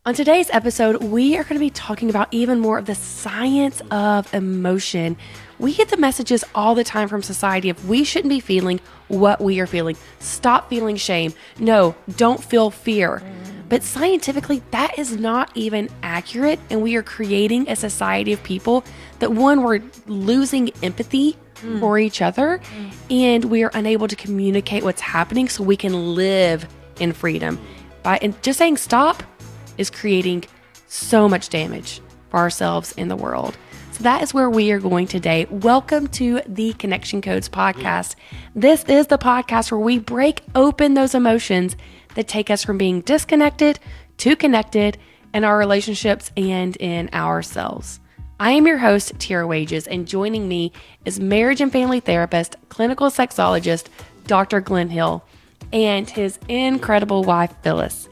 On today's episode, we are going to be talking about even more of the science of emotion. We get the messages all the time from society of we shouldn't be feeling what we are feeling. Stop feeling shame. No, don't feel fear. But scientifically, that is not even accurate. And we are creating a society of people that, one, we're losing empathy for each other, and we are unable to communicate what's happening so we can live in freedom. And just saying stop is creating so much damage for ourselves and the world. So that is where we are going today. Welcome to the Connection Codes podcast. This is the podcast where we break open those emotions that take us from being disconnected to connected in our relationships and in ourselves. I am your host, Tara Wages, and joining me is marriage and family therapist, clinical sexologist, Dr. Glenn Hill, and his incredible wife, Phyllis.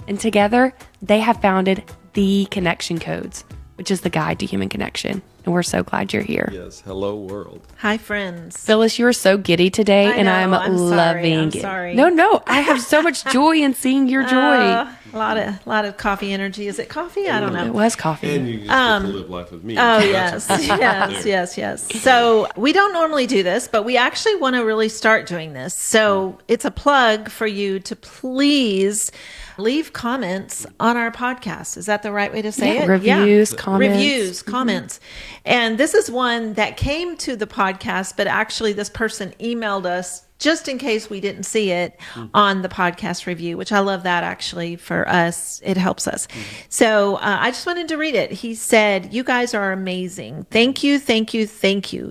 And together, they have founded the Connection Codes, which is the guide to human connection. And we're so glad you're here. Yes. Hello, world. Hi, friends. Phyllis, you're so giddy today, I and know, I'm loving it. Sorry. No. I have so much joy in seeing your joy. A lot of coffee energy. Is it coffee? I don't know. It was coffee. And you just get to live life with me. Oh, So yes. that's a plus yes. So we don't normally do this, but we actually want to really start doing this. So it's a plug for you to please leave comments on our podcast. Is that the right way to say it? Reviews, comments. Reviews, comments. And this is one that came to the podcast, but actually this person emailed us just in case we didn't see it on the podcast review, which I love that actually for us. It helps us. So I just wanted to read it. He said, "You guys are amazing. Thank you.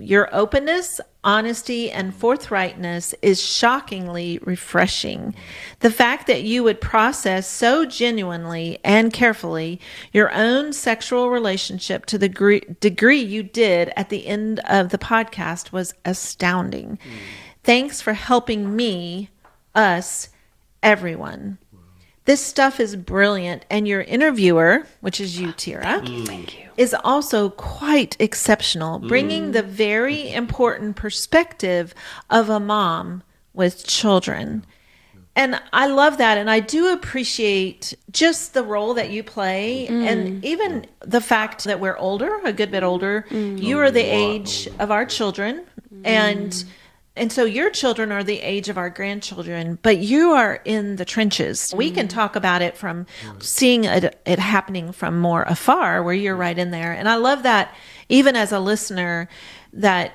Your openness, honesty, and forthrightness is shockingly refreshing. The fact that you would process so genuinely and carefully your own sexual relationship to the degree you did at the end of the podcast was astounding. Thanks for helping me, us, everyone. This stuff is brilliant, and your interviewer, which is you, Tara, Thank you. is also quite exceptional, bringing the very important perspective of a mom with children." And I love that. And I do appreciate just the role that you play. And even the fact that we're older, a good bit older. You are the age of our children. And so your children are the age of our grandchildren, but you are in the trenches. We can talk about it from seeing it happening from more afar, where you're right in there. And I love that, even as a listener, that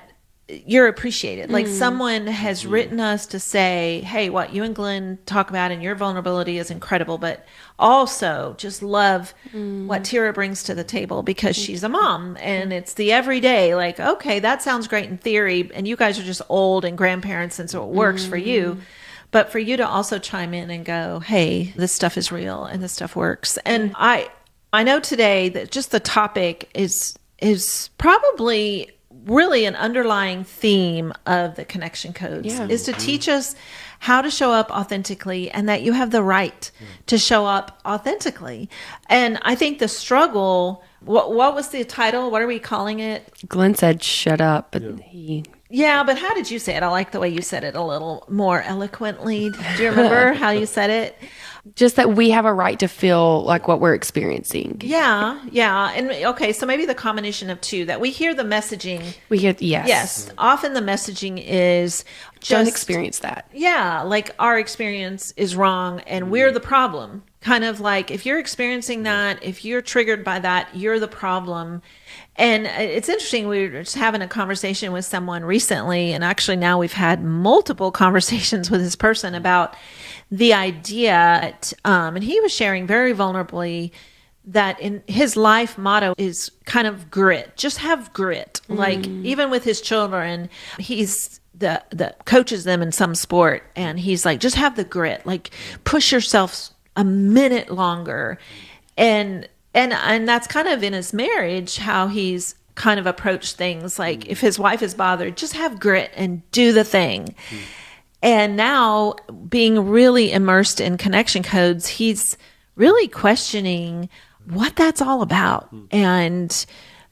you're appreciated. Like someone has written us to say, hey, what you and Glenn talk about and your vulnerability is incredible, but also just love what Tara brings to the table because she's a mom and it's the everyday, like, okay, that sounds great in theory. And you guys are just old and grandparents. And so it works for you, but for you to also chime in and go, hey, this stuff is real and this stuff works. And I know today that just the topic is probably really an underlying theme of the Connection Codes is to teach us how to show up authentically and that you have the right to show up authentically. And I think the struggle, what was the title? What are we calling it? Glenn said, shut up, but but how did you say it? I like the way you said it a little more eloquently. Do you remember how you said it? Just that we have a right to feel like what we're experiencing. Yeah. And okay, so maybe the combination of two, that we hear the messaging. We hear, yes. Yes. Often the messaging is Don't experience that. Yeah. Like our experience is wrong and we're the problem. Kind of like if you're experiencing that, if you're triggered by that, you're the problem. And it's interesting. We were just having a conversation with someone recently, and actually now we've had multiple conversations with this person about the idea that, and he was sharing very vulnerably that in his life motto is kind of grit. Just have grit. Like even with his children, he's the coaches them in some sport, and he's like, just have the grit. Like push yourself a minute longer, and that's kind of in his marriage how he's kind of approached things. Like if his wife is bothered, just have grit and do the thing. And now being really immersed in Connection Codes, he's really questioning what that's all about. And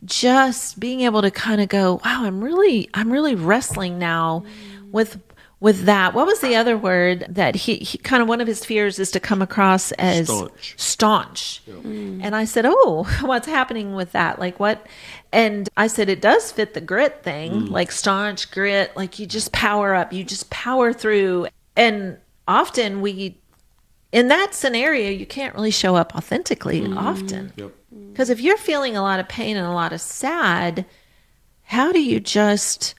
just being able to kind of go, wow, I'm really wrestling now with with that. What was the other word that he kind of, one of his fears is to come across as staunch. And I said, oh, what's happening with that? Like what? And I said, it does fit the grit thing, like staunch, grit, like you just power up, you just power through. And often in that scenario, you can't really show up authentically often. Because if you're feeling a lot of pain and a lot of sad, how do you just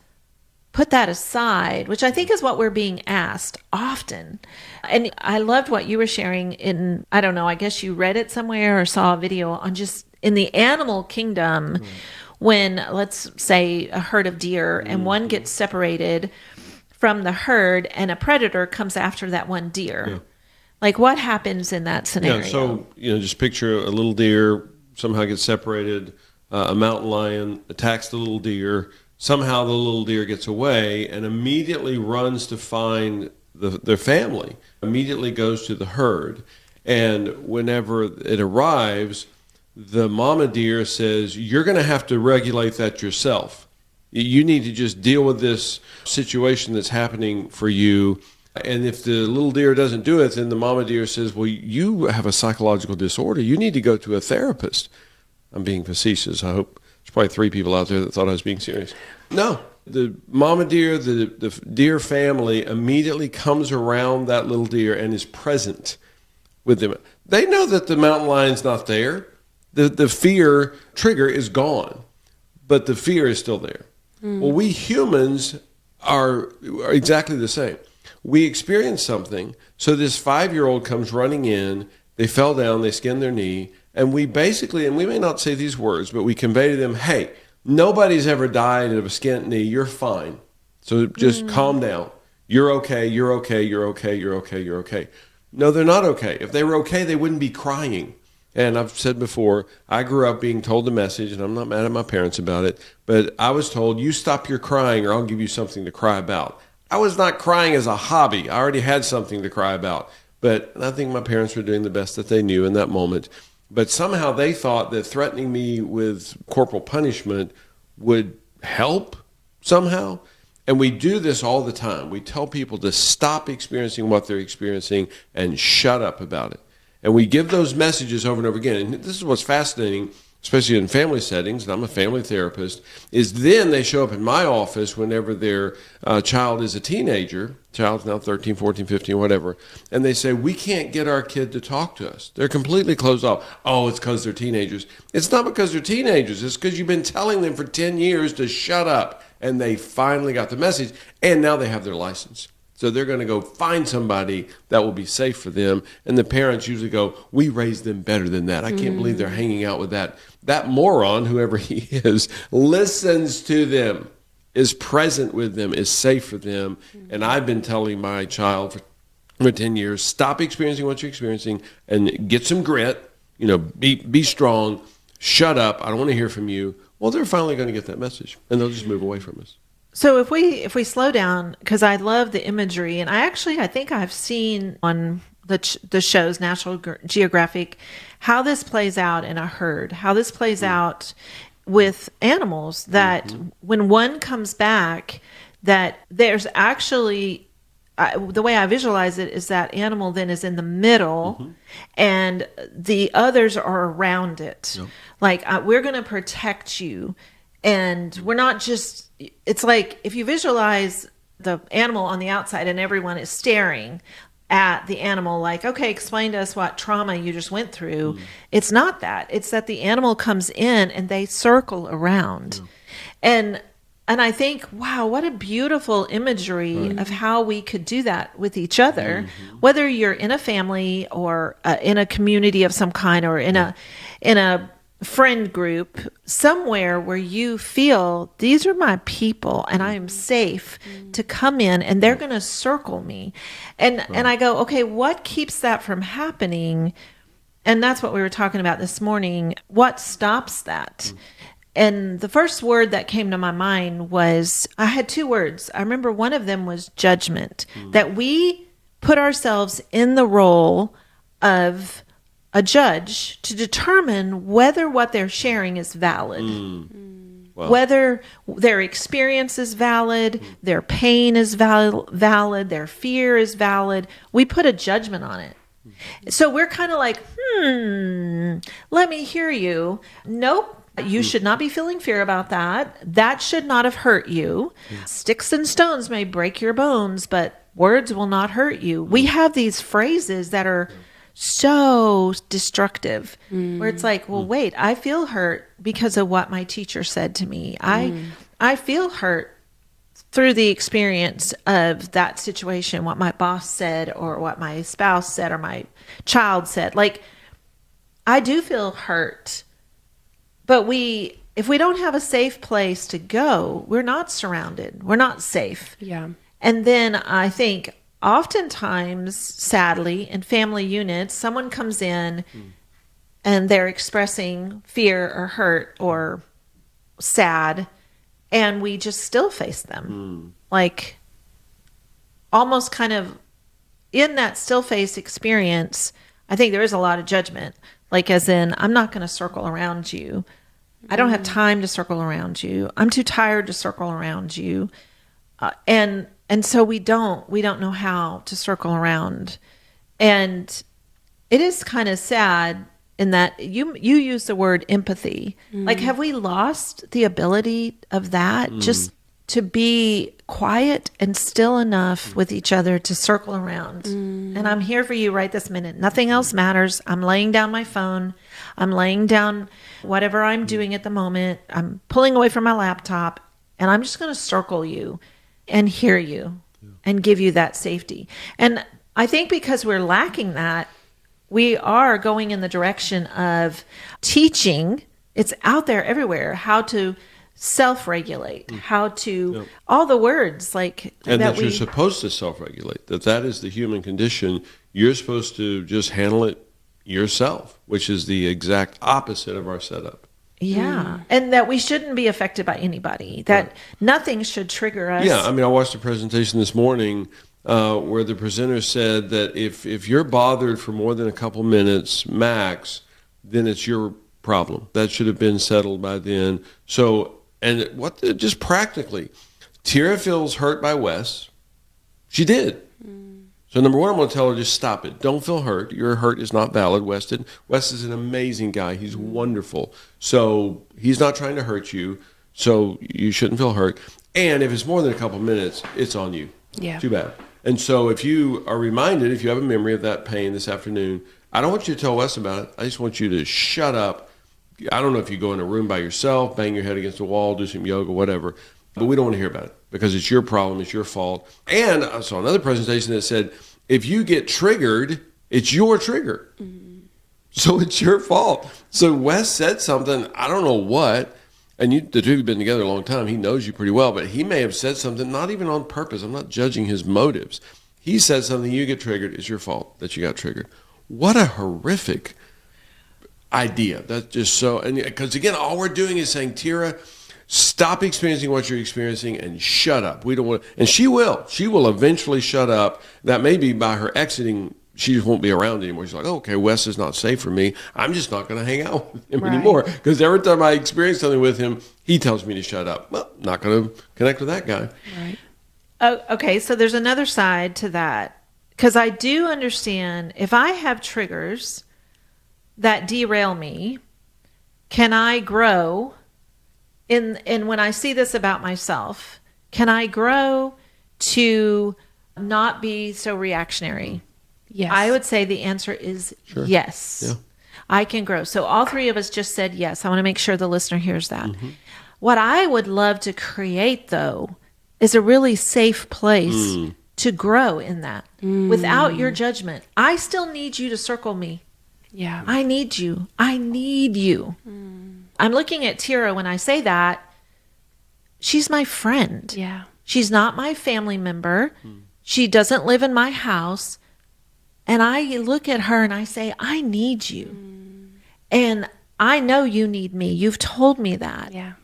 put that aside, which I think is what we're being asked often. And I loved what you were sharing in, I don't know, I guess you read it somewhere or saw a video on just in the animal kingdom when, let's say, a herd of deer and one gets separated from the herd and a predator comes after that one deer. Like what happens in that scenario? Yeah, so, just picture a little deer somehow gets separated, a mountain lion attacks the little deer. Somehow the little deer gets away and immediately runs to find their family, immediately goes to the herd. And whenever it arrives, the mama deer says, you're going to have to regulate that yourself. You need to just deal with this situation that's happening for you. And if the little deer doesn't do it, then the mama deer says, well, you have a psychological disorder. You need to go to a therapist. I'm being facetious. I hope there's probably 3 people out there that thought I was being serious. No. The mama deer, the deer family immediately comes around that little deer and is present with them. They know that the mountain lion's not there. The fear trigger is gone, but the fear is still there. Well, we humans are exactly the same. We experience something, so this 5-year-old comes running in, they fell down, they skinned their knee, and we basically, and we may not say these words, but we convey to them, hey, nobody's ever died of a skinned knee, you're fine. So just calm down. You're okay, you're okay, you're okay, you're okay, you're okay. No, they're not okay. If they were okay, they wouldn't be crying. And I've said before, I grew up being told the message, and I'm not mad at my parents about it, but I was told, you stop your crying or I'll give you something to cry about. I was not crying as a hobby. I already had something to cry about. But I think my parents were doing the best that they knew in that moment. But somehow they thought that threatening me with corporal punishment would help somehow. And we do this all the time. We tell people to stop experiencing what they're experiencing and shut up about it. And we give those messages over and over again. And this is what's fascinating, especially in family settings, and I'm a family therapist, is then they show up in my office whenever their child is a teenager, child's now 13, 14, 15, whatever, and they say, we can't get our kid to talk to us. They're completely closed off. Oh, it's because they're teenagers. It's not because they're teenagers. It's because you've been telling them for 10 years to shut up, and they finally got the message, and now they have their license. So they're going to go find somebody that will be safe for them. And the parents usually go, we raised them better than that. I can't believe they're hanging out with that. That moron, whoever he is, listens to them, is present with them, is safe for them. And I've been telling my child for 10 years, stop experiencing what you're experiencing and get some grit, be strong, shut up. I don't want to hear from you. Well, they're finally going to get that message and they'll just move away from us. So if we slow down, because I love the imagery, and I think I've seen on the shows, National Geographic, how this plays out in a herd, how this plays out with animals, that when one comes back, that there's actually, the way I visualize it is that animal then is in the middle and the others are around it. Yep. Like, we're going to protect you. And we're not just, it's like if you visualize the animal on the outside and everyone is staring at the animal like, okay, explain to us what trauma you just went through. It's not that. It's that the animal comes in and they circle around. And I think, wow, what a beautiful imagery of how we could do that with each other, whether you're in a family or in a community of some kind or in a friend group, somewhere where you feel these are my people and I am safe to come in and they're going to circle me. And I go, okay, what keeps that from happening? And that's what we were talking about this morning. What stops that? And the first word that came to my mind was, I had 2 words. I remember one of them was judgment, that we put ourselves in the role of a judge to determine whether what they're sharing is valid. Wow. Whether their experience is valid, their pain is valid, their fear is valid, we put a judgment on it. So we're kind of like, let me hear you. Nope. You should not be feeling fear about that. That should not have hurt you. Sticks and stones may break your bones, but words will not hurt you. We have these phrases that are so destructive, where it's like, well, wait, I feel hurt because of what my teacher said to me. I feel hurt through the experience of that situation, what my boss said or what my spouse said or my child said. Like, I do feel hurt. But if we don't have a safe place to go, we're not surrounded. We're not safe. Yeah. And then I think oftentimes, sadly, in family units, someone comes in and they're expressing fear or hurt or sad, and we just still face them. Like, almost kind of in that still face experience, I think there is a lot of judgment. Like, as in, I'm not going to circle around you. I don't have time to circle around you. I'm too tired to circle around you. And so we don't know how to circle around. And it is kind of sad in that you use the word empathy. Like, have we lost the ability of that? Just to be quiet and still enough with each other to circle around. And I'm here for you right this minute. Nothing else matters. I'm laying down my phone. I'm laying down whatever I'm doing at the moment. I'm pulling away from my laptop, and I'm just going to circle you and hear you and give you that safety. And I think because we're lacking that, we are going in the direction of teaching. It's out there everywhere, how to self-regulate, how to all the words like and that you're supposed to self-regulate, that is the human condition. You're supposed to just handle it yourself, which is the exact opposite of our setup. And that we shouldn't be affected by anybody, that nothing should trigger us. I mean, I watched a presentation this morning where the presenter said that if you're bothered for more than a couple minutes max, then it's your problem. That should have been settled by then. So, and just practically, Tira feels hurt by Wes. She did. So number one, I'm going to tell her, just stop it. Don't feel hurt. Your hurt is not valid. Wes didn't. Wes is an amazing guy. He's wonderful. So he's not trying to hurt you. So you shouldn't feel hurt. And if it's more than a couple minutes, it's on you. Yeah. Too bad. And so if you are reminded, if you have a memory of that pain this afternoon, I don't want you to tell Wes about it. I just want you to shut up. I don't know if you go in a room by yourself, bang your head against the wall, do some yoga, whatever. But we don't want to hear about it because it's your problem, it's your fault. And I saw another presentation that said, if you get triggered, it's your trigger. So it's your fault. So Wes said something, I don't know what, and the two have been together a long time. He knows you pretty well, but he may have said something, not even on purpose. I'm not judging his motives. He said something, you get triggered, it's your fault that you got triggered. What a horrific idea. That's just so, and because again, all we're doing is saying, Tira, stop experiencing what you're experiencing and shut up. We don't want, and she will eventually shut up. That may be by her exiting. She just won't be around anymore. She's like, oh, okay, Wes is not safe for me. I'm just not going to hang out with him anymore. Because every time I experience something with him, he tells me to shut up. Well, not going to connect with that guy. Right. Oh, okay, so there's another side to that. Because I do understand if I have triggers that derail me, can I grow? And when I see this about myself, can I grow to not be so reactionary? Yes. I would say the answer is yes. Yeah. I can grow. So all three of us just said yes. I want to make sure the listener hears that. What I would love to create, though, is a really safe place to grow in that without your judgment. I still need you to circle me. Yeah. I need you. I need you. I'm looking at Tira when I say that. She's my friend. Yeah. She's not my family member. She doesn't live in my house. And I look at her and I say, I need you. And I know you need me. You've told me that. Yeah.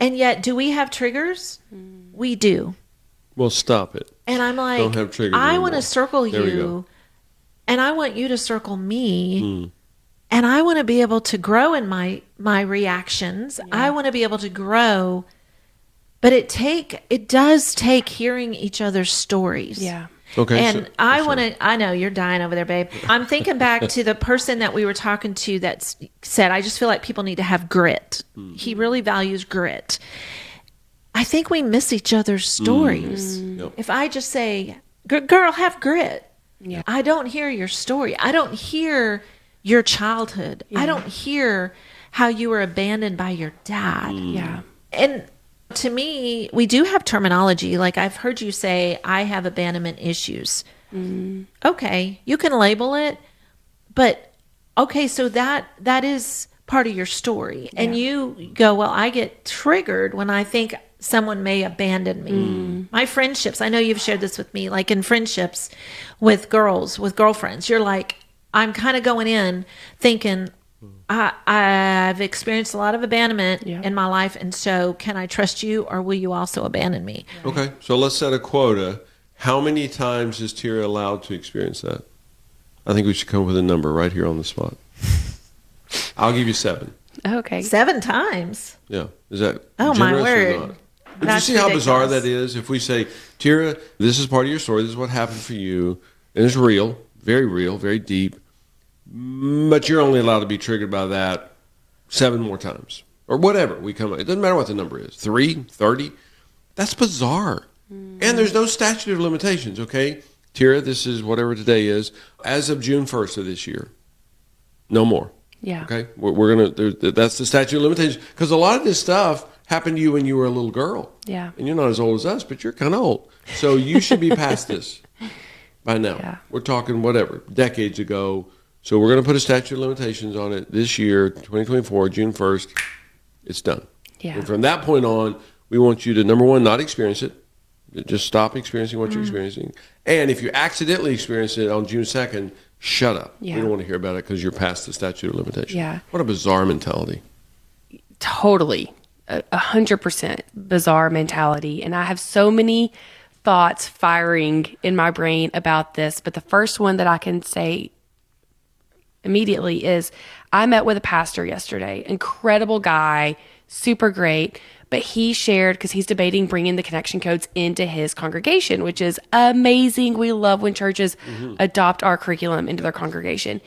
And yet, do we have triggers? We do. Well, stop it. And I'm like, Don't have triggers I anymore. want to circle There we you. go. And I want you to circle me. And I want to be able to grow in my reactions. I want to be able to grow, but it does take hearing each other's stories. Yeah. Okay. And I know you're dying over there, babe. I'm thinking back to the person that we were talking to that said, I just feel like people need to have grit. He really values grit. I think we miss each other's stories. Yep. If I just say, girl, have grit. Yeah. I don't hear your story. I don't hear your childhood. Yeah. I don't hear how you were abandoned by your dad. Yeah. And to me, we do have terminology. Like I've heard you say, I have abandonment issues. Okay, you can label it, but okay, so that is part of your story. And you go, well, I get triggered when I think someone may abandon me. My friendships, I know you've shared this with me, like in friendships with girls, with girlfriends, you're like, I'm kind of going in thinking, I've experienced a lot of abandonment in my life, and so can I trust you, or will you also abandon me? Okay, so let's set a quota. How many times is Tira allowed to experience that? I think we should come up with a number right here on the spot. I'll give you 7. Okay. 7 times. Yeah, is that Oh, generous my or word. not? But you That's see how bizarre ridiculous. that is? If we say, Tira, this is part of your story. This is what happened for you, and it's real, very deep. But you're only allowed to be triggered by that 7 more times. Or whatever we come up. It doesn't matter what the number is. 3, 30. That's bizarre. And there's no statute of limitations, okay? Tira, this is whatever today is. As of June 1st of this year. No more. Yeah. Okay? We're going to, that's the statute of limitations. Because a lot of this stuff happened to you when you were a little girl. Yeah. And you're not as old as us, but you're kind of old. So you should be past this by now. Yeah. We're talking whatever, decades ago. So we're going to put a statute of limitations on it this year, 2024, June 1st. It's done. Yeah. And from that point on, we want you to, number one, not experience it. Just stop experiencing what you're experiencing. And if you accidentally experience it on June 2nd, shut up. Yeah. We don't want to hear about it because you're past the statute of limitations. Yeah. What a bizarre mentality. Totally. 100% bizarre mentality. And I have so many thoughts firing in my brain about this. But the first one that I can say immediately is I met with a pastor yesterday, incredible guy, super great, but he shared, because he's debating bringing the connection codes into his congregation, which is amazing. We love when churches adopt our curriculum into their congregation.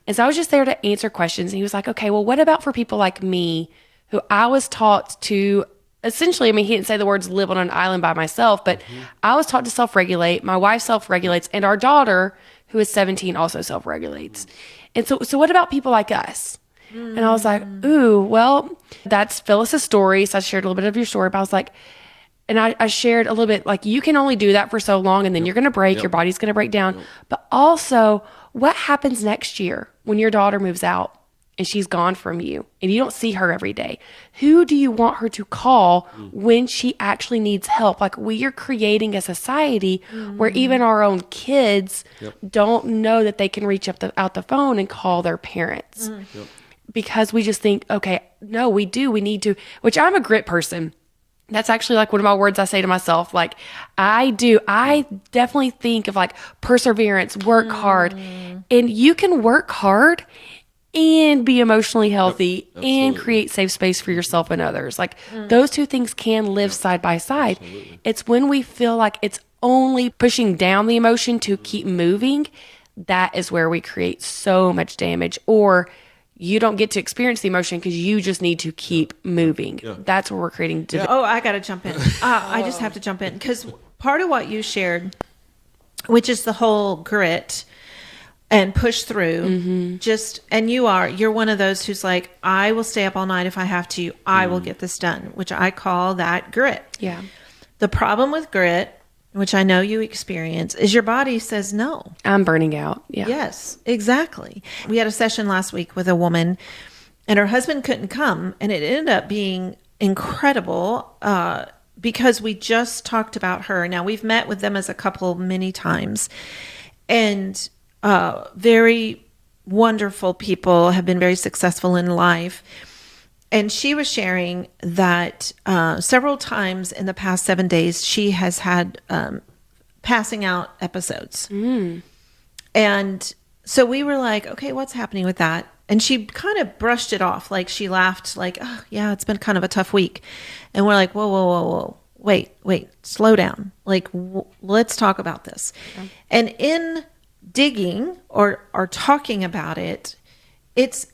And so I was just there to answer questions. And he was like, okay, well, what about for people like me who I was taught to essentially, I mean, he didn't say the words live on an island by myself, but I was taught to self-regulate. My wife self-regulates, and our daughter, who is 17, also self-regulates. And so what about people like us? And I was like, ooh, well, that's Phyllis's story. So I shared a little bit of your story, but I was like, and I shared a little bit, like, you can only do that for so long, and then you're going to break, your body's going to break down. But also, what happens next year when your daughter moves out and she's gone from you and you don't see her every day? Who do you want her to call when she actually needs help? Like, we are creating a society where even our own kids don't know that they can reach out the phone and call their parents. Because we just think, okay, no, we need to, which I'm a grit person. That's actually like one of my words I say to myself. Like, I definitely think of like perseverance, work hard. And you can work hard and be emotionally healthy and create safe space for yourself and others. Like, those two things can live side by side. It's when we feel like it's only pushing down the emotion to keep moving, that is where we create so much damage. Or you don't get to experience the emotion because you just need to keep moving. That's where we're creating. Oh, I got to jump in. I just have to jump in because part of what you shared, which is the whole grit and push through, and you're one of those who's like, I will stay up all night if I have to. I will get this done, which I call that grit. Yeah. The problem with grit, which I know you experience, is your body says no. I'm burning out. Yeah. Yes, exactly. We had a session last week with a woman, and her husband couldn't come, and it ended up being incredible because we just talked about her. Now, we've met with them as a couple many times, and very wonderful people, have been very successful in life. And she was sharing that several times in the past 7 days, she has had passing out episodes. And so we were like, okay, what's happening with that? And she kind of brushed it off. Like she laughed like, oh, yeah, it's been kind of a tough week. And we're like, whoa, whoa, whoa, whoa. Wait, slow down. Like, let's talk about this. Okay. And in digging or talking about it,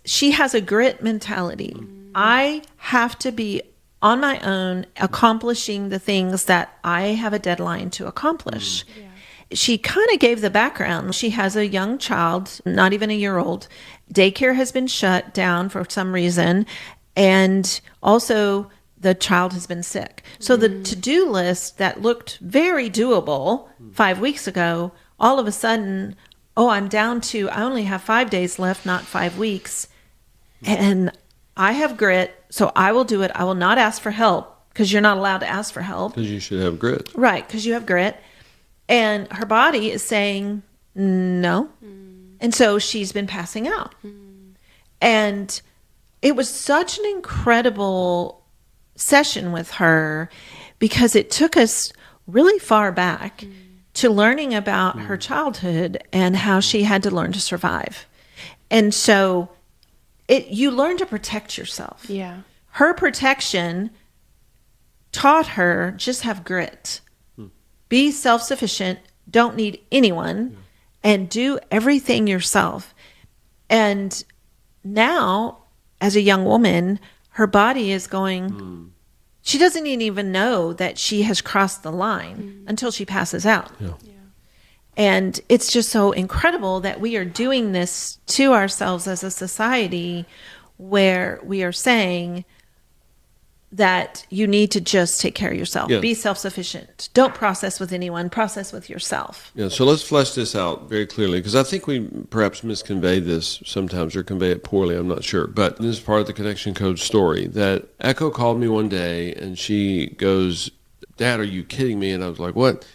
she has a grit mentality. I have to be on my own accomplishing the things that I have a deadline to accomplish. Yeah. She kind of gave the background. She has a young child, not even a year old. Daycare has been shut down for some reason. And also the child has been sick. So the to-do list that looked very doable 5 weeks ago, all of a sudden, I'm down to, I only have 5 days left, not 5 weeks. And I have grit, so I will do it. I will not ask for help because you're not allowed to ask for help. Because you should have grit. Right, because you have grit. And her body is saying no. And so she's been passing out. And it was such an incredible session with her because it took us really far back to learning about her childhood and how she had to learn to survive. And so you learn to protect yourself. Yeah. Her protection taught her just have grit. Be self-sufficient, don't need anyone, and do everything yourself. And now, as a young woman, her body is going, she doesn't even know that she has crossed the line until she passes out. Yeah. And it's just so incredible that we are doing this to ourselves as a society where we are saying that you need to just take care of yourself. Yeah. Be self-sufficient. Don't process with anyone. Process with yourself. Yeah, so let's flesh this out very clearly because I think we perhaps misconvey this sometimes or convey it poorly. I'm not sure. But this is part of the Connection Code story that Echo called me one day and she goes, Dad, are you kidding me? And I was like, what?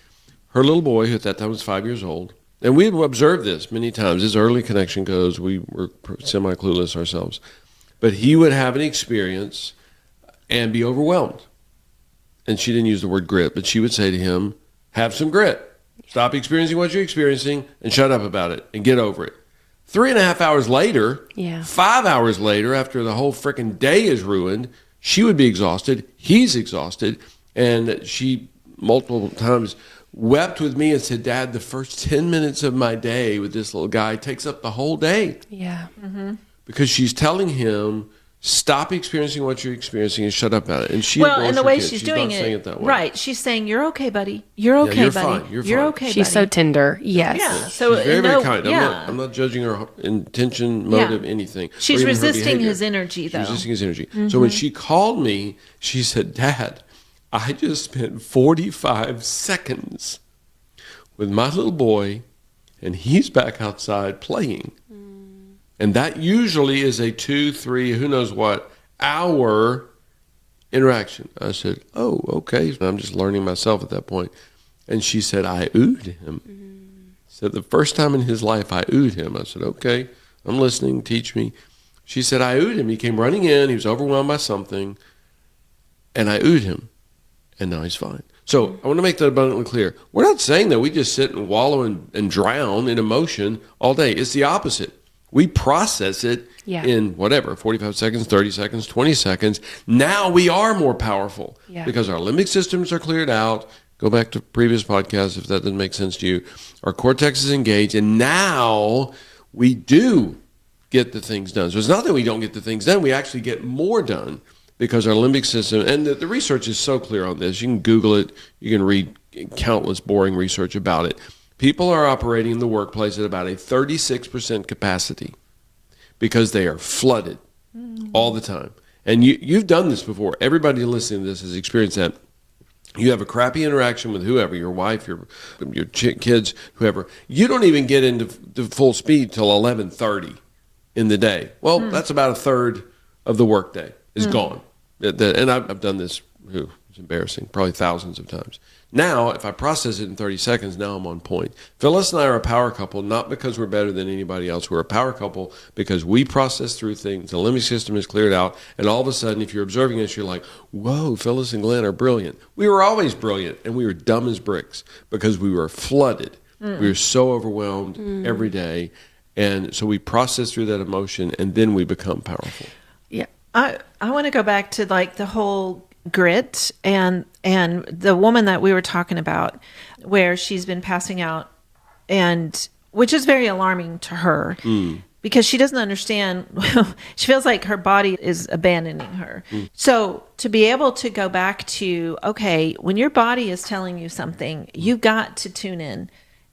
Her little boy, who at that time was 5 years old, and we've observed this many times. His early Connection Codes, we were semi-clueless ourselves. But he would have an experience and be overwhelmed. And she didn't use the word grit, but she would say to him, have some grit. Stop experiencing what you're experiencing and shut up about it and get over it. 3.5 hours later, 5 hours later, after the whole freaking day is ruined, she would be exhausted. He's exhausted. And she multiple times wept with me and said, Dad, the first 10 minutes of my day with this little guy takes up the whole day. Yeah. Mm-hmm. Because she's telling him, stop experiencing what you're experiencing and shut up about it. And she and the way she's doing it, that way. Right? She's saying, "You're okay, buddy. You're okay, you're buddy. Fine. You're fine. okay." She's so tender. Yes. Yeah. So she's very, very kind. I'm not judging her intention, motive, anything. She's resisting his energy, though. She's resisting his energy. Mm-hmm. So when she called me, she said, "Dad, I just spent 45 seconds with my little boy, and he's back outside playing." And that usually is a 2, 3, who knows what, hour interaction. I said, oh, okay. I'm just learning myself at that point. And she said, I oohed him. Said the first time in his life I oohed him. I said, okay, I'm listening, teach me. She said, I oohed him. He came running in. He was overwhelmed by something. And I oohed him. And now he's fine. So I want to make that abundantly clear. We're not saying that we just sit and wallow and drown in emotion all day. It's the opposite. We process it in 45 seconds, 30 seconds, 20 seconds. Now we are more powerful because our limbic systems are cleared out. Go back to previous podcasts if that doesn't make sense to you. Our cortex is engaged, and now we do get the things done. So it's not that we don't get the things done. We actually get more done because our limbic system, and the research is so clear on this. You can Google it. You can read countless boring research about it. People are operating in the workplace at about a 36% capacity because they are flooded all the time. And you've done this before. Everybody listening to this has experienced that. You have a crappy interaction with whoever, your wife, your kids, whoever. You don't even get into the full speed till 11:30 in the day. Well, that's about a third of the workday is gone. And I've done this. It's embarrassing, probably thousands of times. Now, if I process it in 30 seconds, now I'm on point. Phyllis and I are a power couple, not because we're better than anybody else. We're a power couple because we process through things. The limbic system is cleared out, and all of a sudden, if you're observing this, you're like, whoa, Phyllis and Glenn are brilliant. We were always brilliant, and we were dumb as bricks because we were flooded. We were so overwhelmed every day, And so we process through that emotion, and then we become powerful. Yeah. I want to go back to like the whole grit and the woman that we were talking about, where she's been passing out, and which is very alarming to her because she doesn't understand. She feels like her body is abandoning her. So to be able to go back to, okay, when your body is telling you something, you've got to tune in.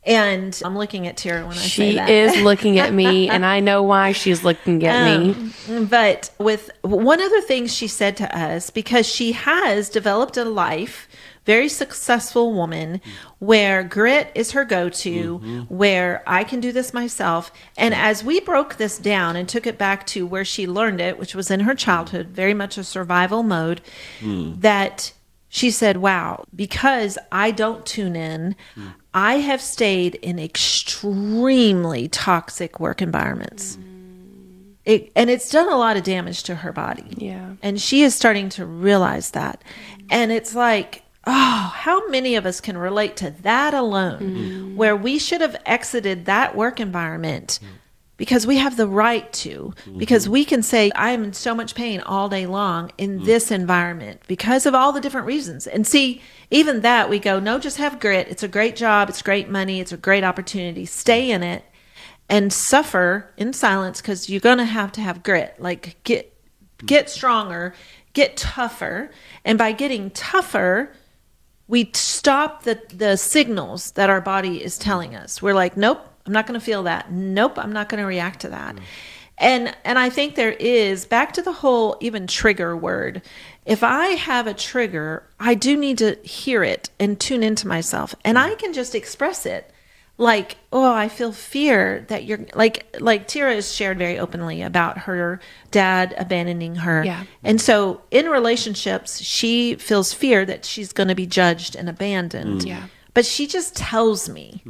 And I'm looking at Tara when I say that. She is looking at me, and I know why she's looking at me. But with one other thing she said to us, because she has developed a life, very successful woman, where grit is her go-to, where I can do this myself. And as we broke this down and took it back to where she learned it, which was in her childhood, very much a survival mode, that she said, wow, because I don't tune in, I have stayed in extremely toxic work environments. And it's done a lot of damage to her body. Yeah. And she is starting to realize that. And it's like, oh, how many of us can relate to that alone, where we should have exited that work environment because we have the right to, because we can say, I'm in so much pain all day long in this environment because of all the different reasons. And see, even that we go, no, just have grit. It's a great job. It's great money. It's a great opportunity. Stay in it and suffer in silence, because you're going to have grit. Like get stronger, get tougher. And by getting tougher, we stop the signals that our body is telling us. We're like, nope, I'm not going to feel that. Nope, I'm not going to react to that. And I think there is, back to the whole even trigger word. If I have a trigger, I do need to hear it and tune into myself. And I can just express it. Like, oh, I feel fear that you're like Tira has shared very openly about her dad abandoning her. Yeah. And so in relationships, she feels fear that she's going to be judged and abandoned. Yeah. But she just tells me.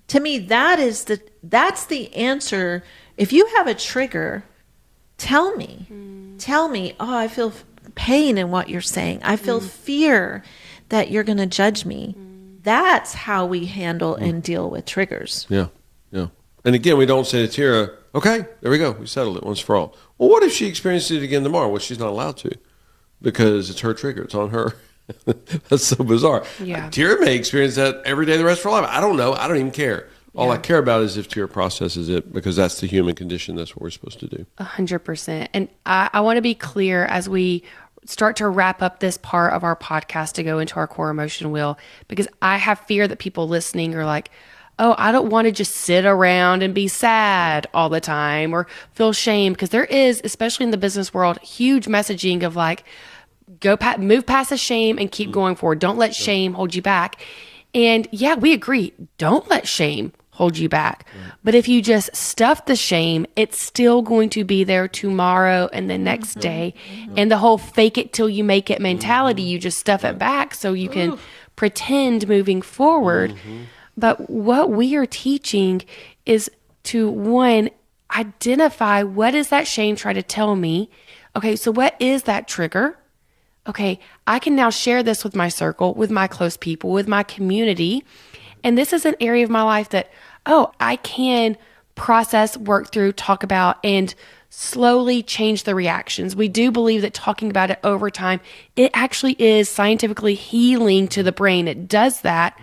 To me, that's the answer. If you have a trigger, tell me. Tell me, oh, I feel pain in what you're saying. I feel fear that you're going to judge me. That's how we handle and deal with triggers. Yeah, yeah. And again, we don't say to Tira, okay, there we go. We settled it once for all. Well, what if she experiences it again tomorrow? Well, she's not allowed to because it's her trigger. It's on her. That's so bizarre. Yeah. Tira may experience that every day the rest of her life. I don't know. I don't even care. All I care about is if Tira processes it, because that's the human condition. That's what we're supposed to do. 100%. And I want to be clear as we start to wrap up this part of our podcast to go into our core emotion wheel, because I have fear that people listening are like, oh, I don't want to just sit around and be sad all the time or feel shame, because there is, especially in the business world, huge messaging of like, move past the shame and keep going forward. Don't let shame hold you back. And yeah, we agree. Don't let shame hold you back. But if you just stuff the shame, it's still going to be there tomorrow and the next day. And the whole fake it till you make it mentality, you just stuff it back so you can pretend moving forward. But what we are teaching is to, one, identify what is that shame trying to tell me. Okay, so what is that trigger? Okay, I can now share this with my circle, with my close people, with my community. And this is an area of my life that, I can process, work through, talk about, and slowly change the reactions. We do believe that talking about it over time, it actually is scientifically healing to the brain. It does that.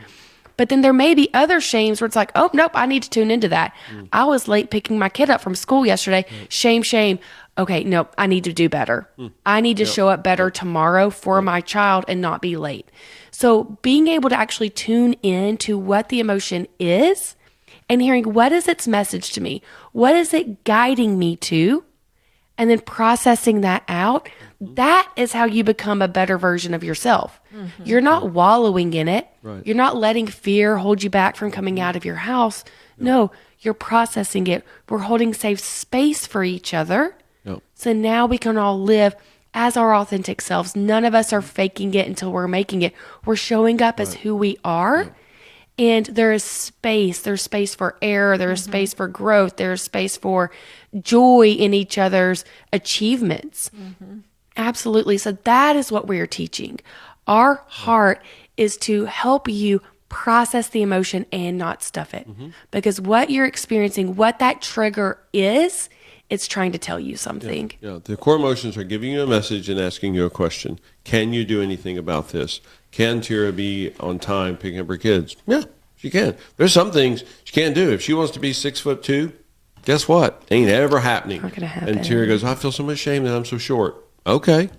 But then there may be other shames where it's like, oh, nope, I need to tune into that. I was late picking my kid up from school yesterday. Shame. Okay, nope, I need to do better. I need to show up better tomorrow for my child and not be late. So being able to actually tune in to what the emotion is and hearing what is its message to me, what is it guiding me to, and then processing that out, that is how you become a better version of yourself. You're not wallowing in it. Right. You're not letting fear hold you back from coming out of your house. No, you're processing it. We're holding safe space for each other. So now we can all live as our authentic selves. None of us are faking it until we're making it. We're showing up as who we are. And there is space. There's space for error. There's space for growth. There's space for joy in each other's achievements. Absolutely. So that is what we are teaching. Our heart is to help you process the emotion and not stuff it. Because what you're experiencing, what that trigger is, it's trying to tell you something. Yeah, the core emotions are giving you a message and asking you a question. Can you do anything about this? Can Tira be on time picking up her kids? Yeah, she can. There's some things she can't do. If she wants to be 6'2", guess what? Ain't ever happening. Not gonna happen. And Tira goes, I feel so much shame that I'm so short. Okay,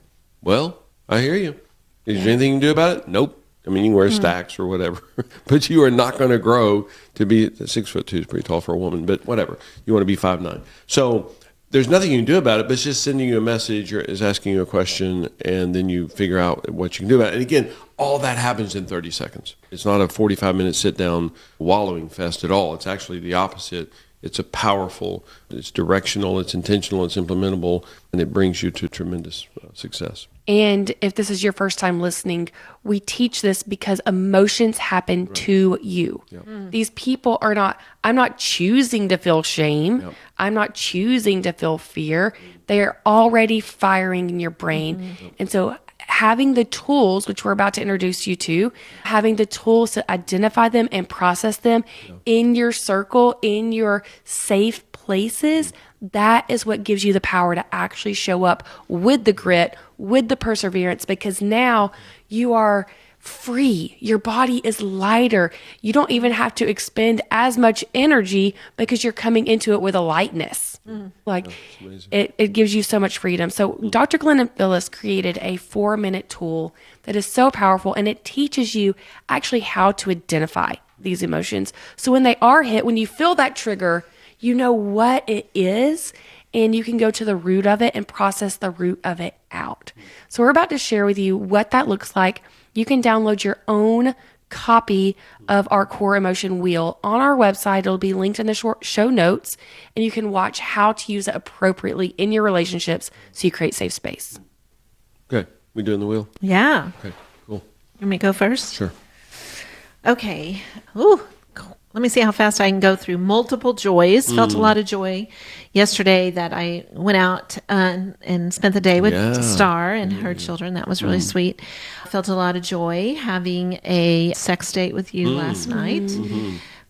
well, I hear you. Is there anything you can do about it? Nope. I mean, you can wear stacks or whatever, but you are not going to grow to be 6'2" is pretty tall for a woman, but whatever. You want to be 5'9". So there's nothing you can do about it, but it's just sending you a message or is asking you a question, and then you figure out what you can do about it. And again, all that happens in 30 seconds. It's not a 45-minute sit-down wallowing fest at all. It's actually the opposite. It's a powerful, it's directional, it's intentional, it's implementable, and it brings you to tremendous success. And if this is your first time listening, we teach this because emotions happen to you. Yep. These people are not, I'm not choosing to feel shame. Yep. I'm not choosing to feel fear. They are already firing in your brain. Yep. And so having the tools, which we're about to introduce you to, having the tools to identify them and process them in your circle, in your safe places, that is what gives you the power to actually show up with the grit, with the perseverance, because now you are free. Your body is lighter. You don't even have to expend as much energy because you're coming into it with a lightness. Like it gives you so much freedom. So Dr. Glennon Phyllis created a 4-minute tool that is so powerful, and it teaches you actually how to identify these emotions. So when they are hit, when you feel that trigger, you know what it is, and you can go to the root of it and process the root of it out. So we're about to share with you what that looks like. You can download your own copy of our core emotion wheel on our website. It'll be linked in the show notes, and you can watch how to use it appropriately in your relationships so you create safe space. Okay, we doing the wheel? Yeah. Okay, cool. You want me to go first? Sure. Okay. Ooh, cool. Let me see how fast I can go through multiple joys. Felt a lot of joy yesterday that I went out and spent the day with Star and her children. That was really sweet. Felt a lot of joy having a sex date with you last night.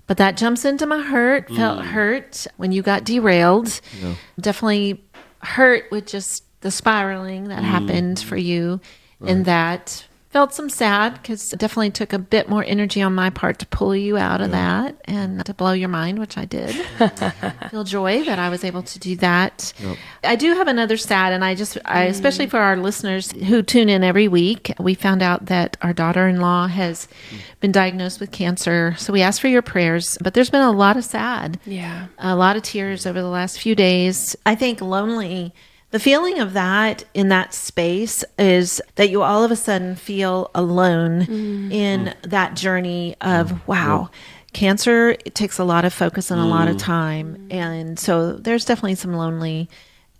But that jumps into my hurt. Felt hurt when you got derailed. Yeah. Definitely hurt with just the spiraling that happened for you. Right. And that felt some sad because it definitely took a bit more energy on my part to pull you out of that and to blow your mind, which I did. Feel joy that I was able to do that. Yep. I do have another sad, and I especially for our listeners who tune in every week, we found out that our daughter-in-law has been diagnosed with cancer. So we asked for your prayers, but there's been a lot of sad, a lot of tears over the last few days. I think lonely. The feeling of that in that space is that you all of a sudden feel alone in that journey of, wow, cancer, it takes a lot of focus and a lot of time. And so there's definitely some lonely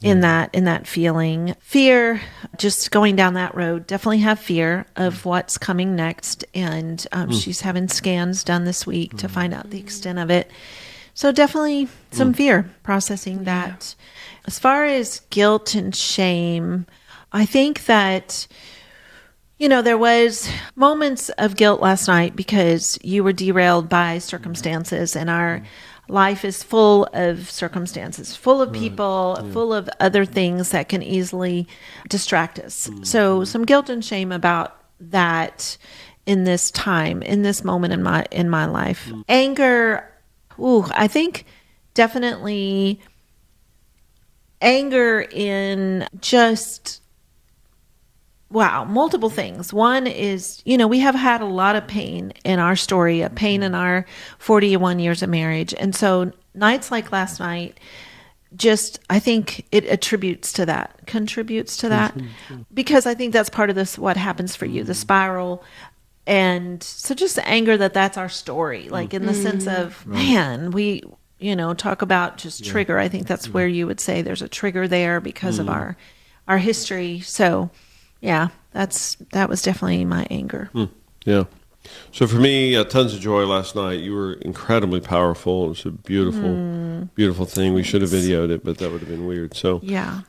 in that feeling. Fear, just going down that road, definitely have fear of what's coming next. And she's having scans done this week to find out the extent of it. So definitely some fear processing that. As far as guilt and shame, I think that, there was moments of guilt last night because you were derailed by circumstances, and our life is full of circumstances, full of people, full of other things that can easily distract us. So some guilt and shame about that in this time, in this moment in my life. Anger, I think definitely anger in just, multiple things. One is, we have had a lot of pain in our story, a pain in our 41 years of marriage. And so nights like last night, I think it contributes to that, because I think that's part of this, what happens for you, the spiral. And so just the anger that's our story, like in the sense of, man, we, talk about just trigger. I think that's where you would say there's a trigger there because of our history. So, that was definitely my anger. Yeah. So for me, tons of joy last night. You were incredibly powerful. It was a beautiful, beautiful thing. We should have videoed it, but that would have been weird. So,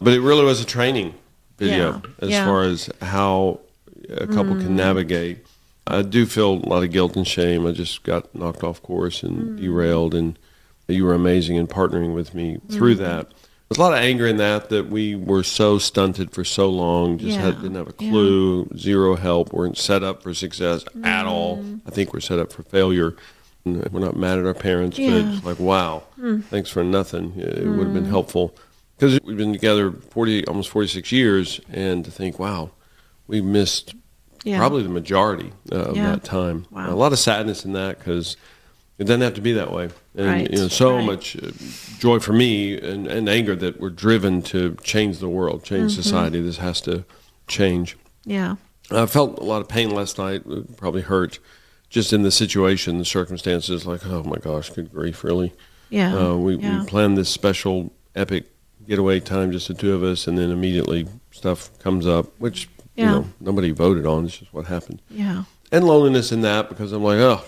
but it really was a training video as far as how a couple can navigate I do feel a lot of guilt and shame. I just got knocked off course and derailed, and you were amazing in partnering with me through that. There's a lot of anger in that we were so stunted for so long, didn't have a clue, zero help, weren't set up for success at all. I think we're set up for failure. We're not mad at our parents, but it's like, wow, thanks for nothing. It would have been helpful. Because we've been together almost 46 years, and to think, wow, we missed probably the majority of that time. Wow. A lot of sadness in that, because it doesn't have to be that way. And much joy for me and anger that we're driven to change the world, change society. This has to change. Yeah. I felt a lot of pain last night. It probably hurt just in the situation, the circumstances. Like, oh my gosh, good grief, really? Yeah. We planned this special, epic getaway time, just the two of us, and then immediately stuff comes up, which nobody voted on. It's just what happened. Yeah. And loneliness in that, because I'm like, oh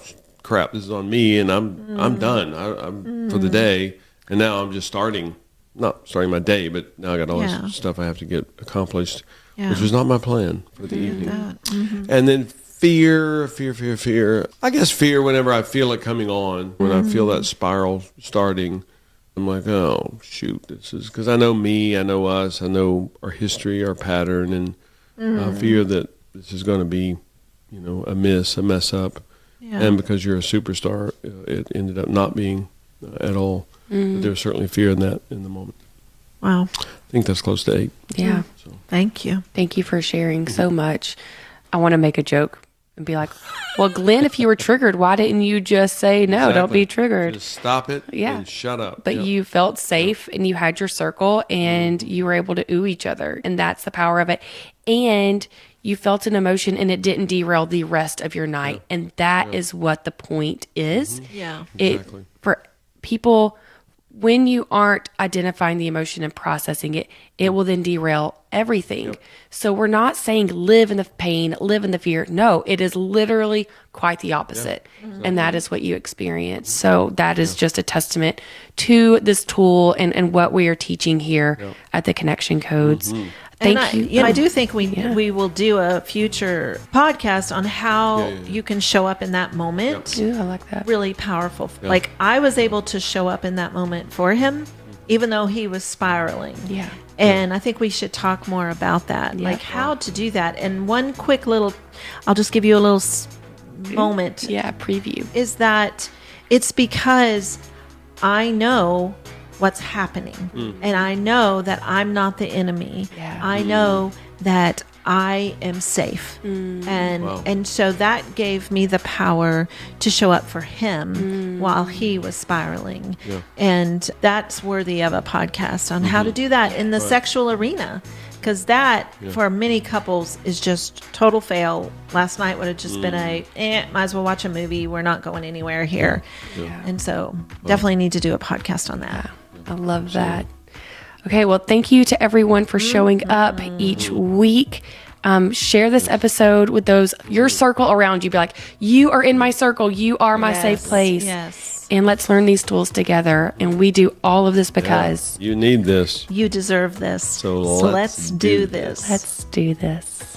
crap, this is on me, and I'm done. I'm for the day, and now I'm just not starting my day, but now I got all this stuff I have to get accomplished, which was not my plan for the evening. And then fear. I guess fear whenever I feel it coming on, when I feel that spiral starting. I'm like, oh, shoot, this is because I know me, I know us, I know our history, our pattern, and fear that this is going to be, a mess up. Yeah. And because you're a superstar, it ended up not being at all. But there was certainly fear in that in the moment. Wow. I think that's close to 8. Yeah. So. Thank you. Thank you for sharing so much. I want to make a joke and be like, well, Glenn, if you were triggered, why didn't you just say, no, don't be triggered? Just stop it and shut up. But you felt safe and you had your circle and you were able to ooh each other. And that's the power of it. And you felt an emotion and it didn't derail the rest of your night. Yeah. And that is what the point is. Yeah. Exactly. For people, when you aren't identifying the emotion and processing it, it will then derail everything. Yep. So we're not saying live in the pain, live in the fear. No, it is literally quite the opposite. Yeah, exactly. And that is what you experience. So that is just a testament to this tool and what we are teaching here at the Connection Codes. Thank you. I do think we will do a future podcast on how you can show up in that moment. Ooh, I like that. Really powerful. Yeah. Like I was able to show up in that moment for him, even though he was spiraling. Yeah. And I think we should talk more about that, like how to do that. And one quick little, I'll just give you a little moment. Yeah, preview. Is that it's because I know what's happening. And I know that I'm not the enemy. Yeah. I know that I am safe. And so that gave me the power to show up for him while he was spiraling. Yeah. And that's worthy of a podcast on how to do that in the sexual arena. Because that, for many couples, is just total fail. Last night would have just been might as well watch a movie. We're not going anywhere here. Yeah. And so definitely need to do a podcast on that. I love that. Okay, well, thank you to everyone for showing up each week. Share this episode with your circle around you. Be like, you are in my circle. You are my safe place. Yes. And let's learn these tools together. And we do all of this because you need this. You deserve this. So let's do this. Let's do this.